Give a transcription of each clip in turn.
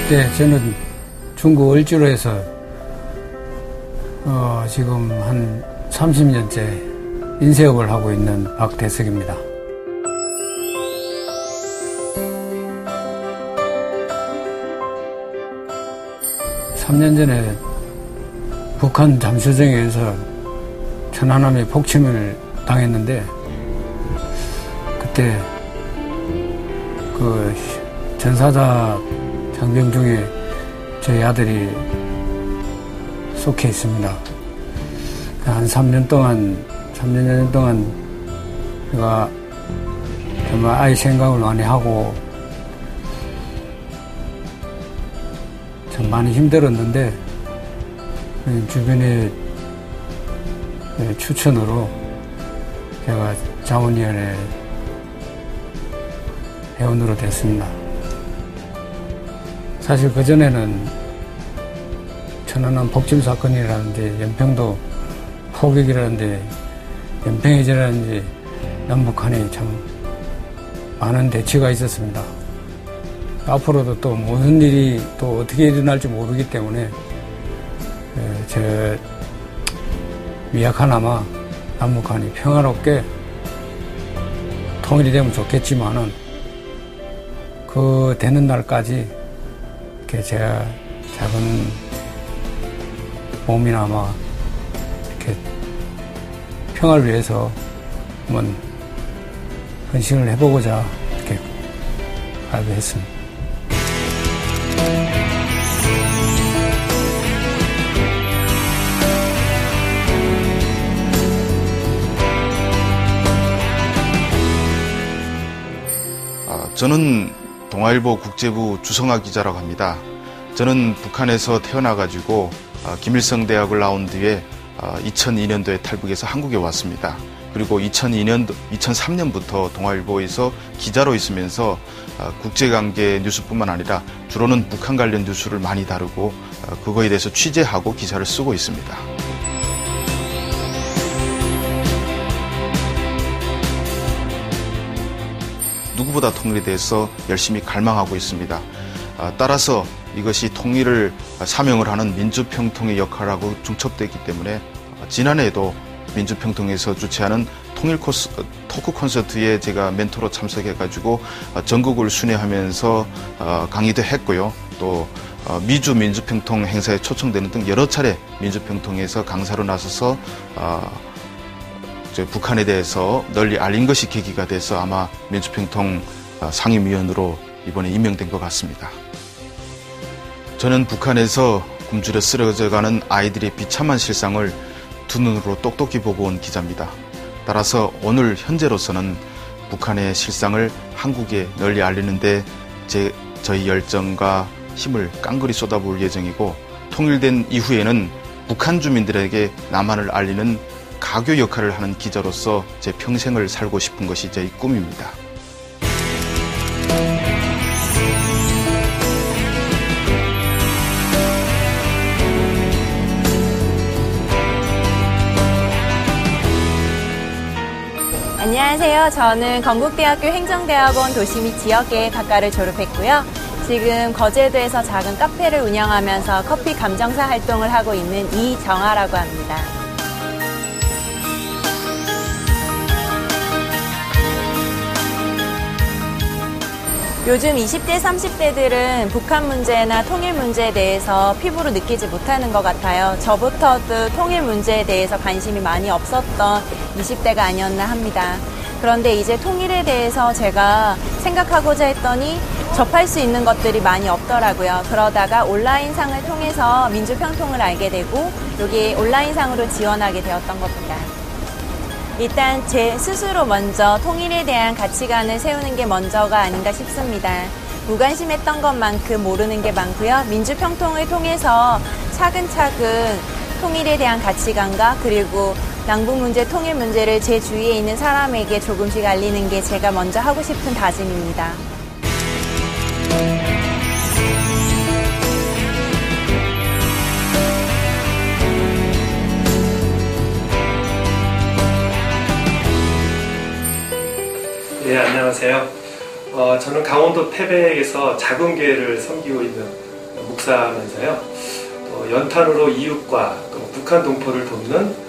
네, 저는 중국 을지로에서 지금 한 30년째 인쇄업을 하고 있는 박대석입니다. (3년) 전에 북한 잠수정에 의해서 천안함이 폭침을 당했는데, 그때 그 전사자 장병 중에 저희 아들이 속해 있습니다. 한 3년 동안 제가 정말 아이 생각을 많이 하고 참 많이 힘들었는데, 주변의 추천으로 제가 자원위원회 회원으로 됐습니다. 사실 그전에는 천안함 폭침 사건이라든지 연평도 포격이라든지 연평해제라든지 남북한이 참 많은 대치가 있었습니다. 앞으로도 또 무슨 일이 또 어떻게 일어날지 모르기 때문에 저 미약하나마 남북한이 평화롭게 통일이 되면 좋겠지만은 그 되는 날까지 이렇게 제가 작은 몸이나마 이렇게 평화를 위해서 한번 헌신을 해보고자 이렇게 발표했습니다. 저는 동아일보 국제부 주성아 기자라고 합니다. 저는 북한에서 태어나가지고 김일성 대학을 나온 뒤에 2002년도에 탈북해서 한국에 왔습니다. 그리고 2003년부터 동아일보에서 기자로 있으면서 국제관계 뉴스뿐만 아니라 주로는 북한 관련 뉴스를 많이 다루고 그거에 대해서 취재하고 기사를 쓰고 있습니다. 누구보다 통일에 대해서 열심히 갈망하고 있습니다. 따라서 이것이 통일을 사명을 하는 민주평통의 역할하고 중첩되기 때문에 지난해에도 민주평통에서 주최하는 통일 토크 콘서트에 제가 멘토로 참석해가지고 전국을 순회하면서 강의도 했고요. 또 미주 민주평통 행사에 초청되는 등 여러 차례 민주평통에서 강사로 나서서 북한에 대해서 널리 알린 것이 계기가 돼서 아마 민주평통 상임위원으로 이번에 임명된 것 같습니다. 저는 북한에서 굶주려 쓰러져가는 아이들의 비참한 실상을 두 눈으로 똑똑히 보고 온 기자입니다. 따라서 오늘 현재로서는 북한의 실상을 한국에 널리 알리는데 저희 열정과 힘을 깡그리 쏟아부을 예정이고, 통일된 이후에는 북한 주민들에게 남한을 알리는 가교 역할을 하는 기자로서 제 평생을 살고 싶은 것이 제 꿈입니다. 안녕하세요. 저는 건국대학교 행정대학원 도시 및 지역계획학과를 졸업했고요. 지금 거제도에서 작은 카페를 운영하면서 커피 감정사 활동을 하고 있는 이정아라고 합니다. 요즘 20대, 30대들은 북한 문제나 통일 문제에 대해서 피부로 느끼지 못하는 것 같아요. 저부터도 통일 문제에 대해서 관심이 많이 없었던 20대가 아니었나 합니다. 그런데 이제 통일에 대해서 제가 생각하고자 했더니 접할 수 있는 것들이 많이 없더라고요. 그러다가 온라인상을 통해서 민주평통을 알게 되고 여기 온라인상으로 지원하게 되었던 겁니다. 일단 제 스스로 먼저 통일에 대한 가치관을 세우는 게 먼저가 아닌가 싶습니다. 무관심했던 것만큼 모르는 게 많고요. 민주평통을 통해서 차근차근 통일에 대한 가치관과 그리고 남북 문제, 통일 문제를 제 주위에 있는 사람에게 조금씩 알리는 게 제가 먼저 하고 싶은 다짐입니다. 네, 안녕하세요. 저는 강원도 태백에서 작은 교회를 섬기고 있는 역사하면서요. 연탄으로 이웃과 또 북한 동포를 돕는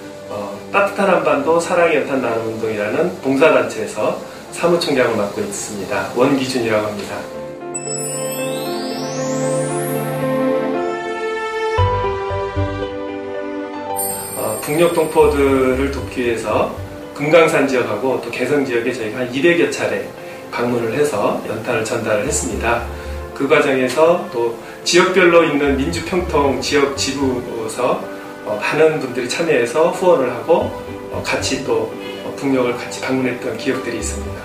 따뜻한 한반도 사랑의 연탄 나눔운동이라는 봉사단체에서 사무총장을 맡고 있습니다. 원기준이라고 합니다. 북녘 동포들을 돕기 위해서 금강산 지역하고 또 개성 지역에 저희가 한 200여 차례 방문을 해서 연탄을 전달을 했습니다. 그 과정에서 또 지역별로 있는 민주평통 지역 지부에서 많은 분들이 참여해서 후원을 하고 같이 또 북녘을 같이 방문했던 기억들이 있습니다.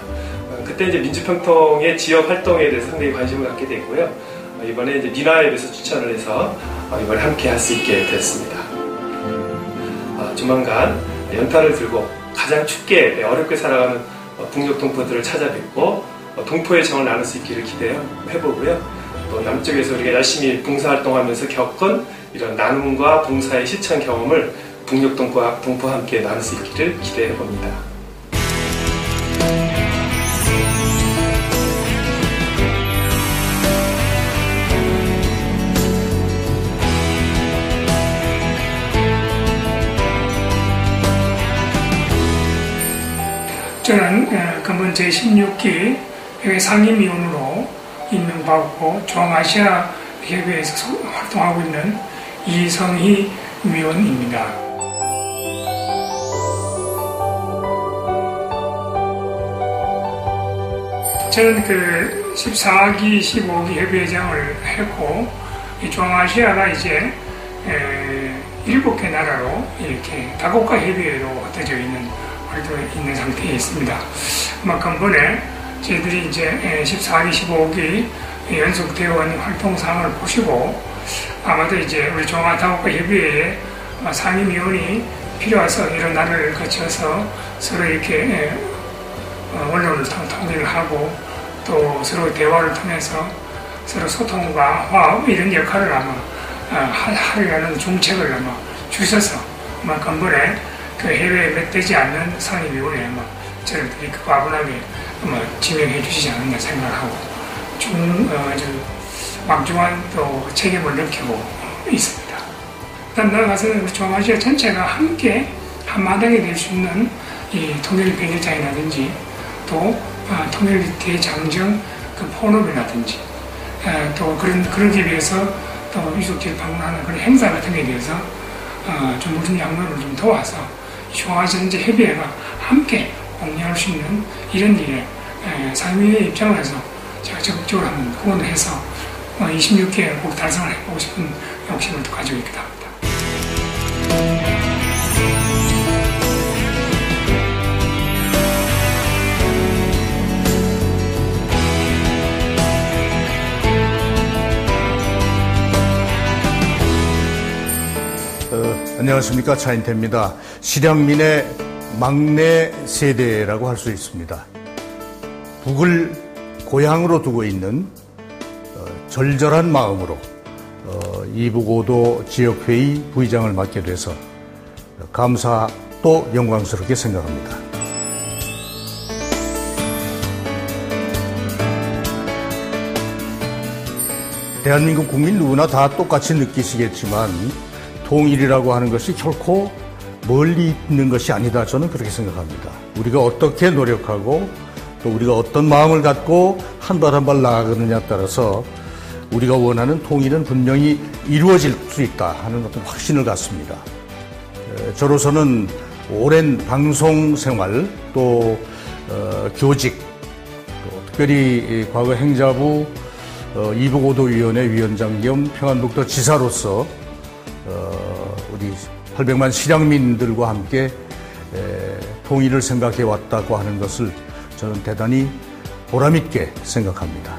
그때 이제 민주평통의 지역 활동에 대해서 상당히 관심을 갖게 됐고요. 이번에 이제 미나앱에서 추천을 해서 이번에 함께 할 수 있게 됐습니다. 조만간 연탄을 들고 가장 춥게 어렵게 살아가는 북녘 동포들을 찾아뵙고 동포의 정을 나눌 수 있기를 기대해보고요. 또 남쪽에서 우리가 열심히 봉사활동하면서 겪은 이런 나눔과 봉사의 실천 경험을 북녘 동포와 함께 나눌 수 있기를 기대해봅니다. 저는 금번 제16기 상임위원으로 임명받고 중앙아시아 협의회에서 활동하고 있는 이성희 위원입니다. 저는 14기, 15기 협의회장을 했고, 중앙아시아가 이제 7개 나라로 이렇게 다국가 협의회로 흩어져 있는 상태에 있습니다. 근본에 저희들이 이제 14기, 15기 연속 대원 활동 사항을 보시고 아마도 이제 우리 중앙다국가 협의회에 상임위원이 필요해서 이런 날을 거쳐서 서로 이렇게 언론을 통일을 하고 또 서로 대화를 통해서 서로 소통과 화합 이런 역할을 아마 하려는 중책을 아마 주셔서 근본에 해외에 맺되지 않는 상임위원회에 저희들이 과분하게 지명해 주시지 않았나 생각하고 아주 막중한 또 책임을 느끼고 있습니다. 일단 나아가서는 우리 중앙아시아 전체가 함께 한마당이 될 수 있는 이 통일 백일장이라든지 또 통일 대장정 포럼이라든지 또 그러기 위해서 또 유속지를 방문하는 그런 행사 같은 게 대해서 좀 무슨 양면을 좀 도와서 중앙아시아 전체 협의회가 함께 공유할 수 있는 이런 일에 상임위의 입장을 해서 제가 적극적으로 한번 후원을 해서 26개 꼭 달성을 해보고 싶은 욕심을 또 가지고 있기도 합니다. 안녕하십니까, 차인태입니다. 실향민의 막내 세대라고 할 수 있습니다. 북을 고향으로 두고 있는 절절한 마음으로 이북5도 지역회의 부의장을 맡게 돼서 감사 또 영광스럽게 생각합니다. 대한민국 국민 누구나 다 똑같이 느끼시겠지만 통일이라고 하는 것이 결코 멀리 있는 것이 아니다. 저는 그렇게 생각합니다. 우리가 어떻게 노력하고 또 우리가 어떤 마음을 갖고 한 발 한 발 나아가느냐에 따라서 우리가 원하는 통일은 분명히 이루어질 수 있다 하는 어떤 확신을 갖습니다. 저로서는 오랜 방송 생활 또 교직 또 특별히 과거 행자부 이북5도위원회 위원장 겸 평안북도 지사로서 우리 800만 실향민들과 함께 통일을 생각해 왔다고 하는 것을 저는 대단히 보람있게 생각합니다.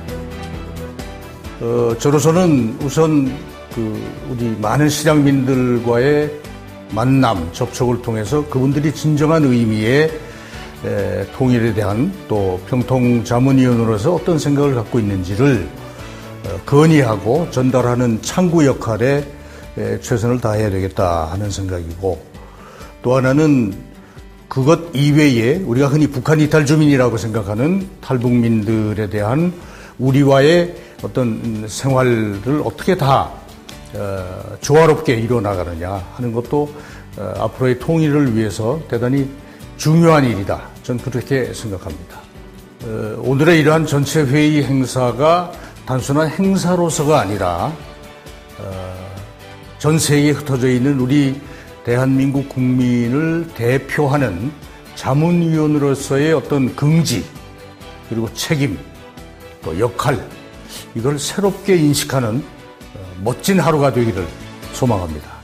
저로서는 우선 우리 많은 실향민들과의 만남, 접촉을 통해서 그분들이 진정한 의미의 통일에 대한 또 평통자문위원으로서 어떤 생각을 갖고 있는지를 건의하고 전달하는 창구 역할에 최선을 다해야 되겠다 하는 생각이고, 또 하나는 그것 이외에 우리가 흔히 북한 이탈 주민이라고 생각하는 탈북민들에 대한 우리와의 어떤 생활을 어떻게 다 조화롭게 이루어나가느냐 하는 것도 앞으로의 통일을 위해서 대단히 중요한 일이다. 저는 그렇게 생각합니다. 오늘의 이러한 전체 회의 행사가 단순한 행사로서가 아니라 전 세계에 흩어져 있는 우리 대한민국 국민을 대표하는 자문위원으로서의 어떤 긍지 그리고 책임 또 역할 이걸 새롭게 인식하는 멋진 하루가 되기를 소망합니다.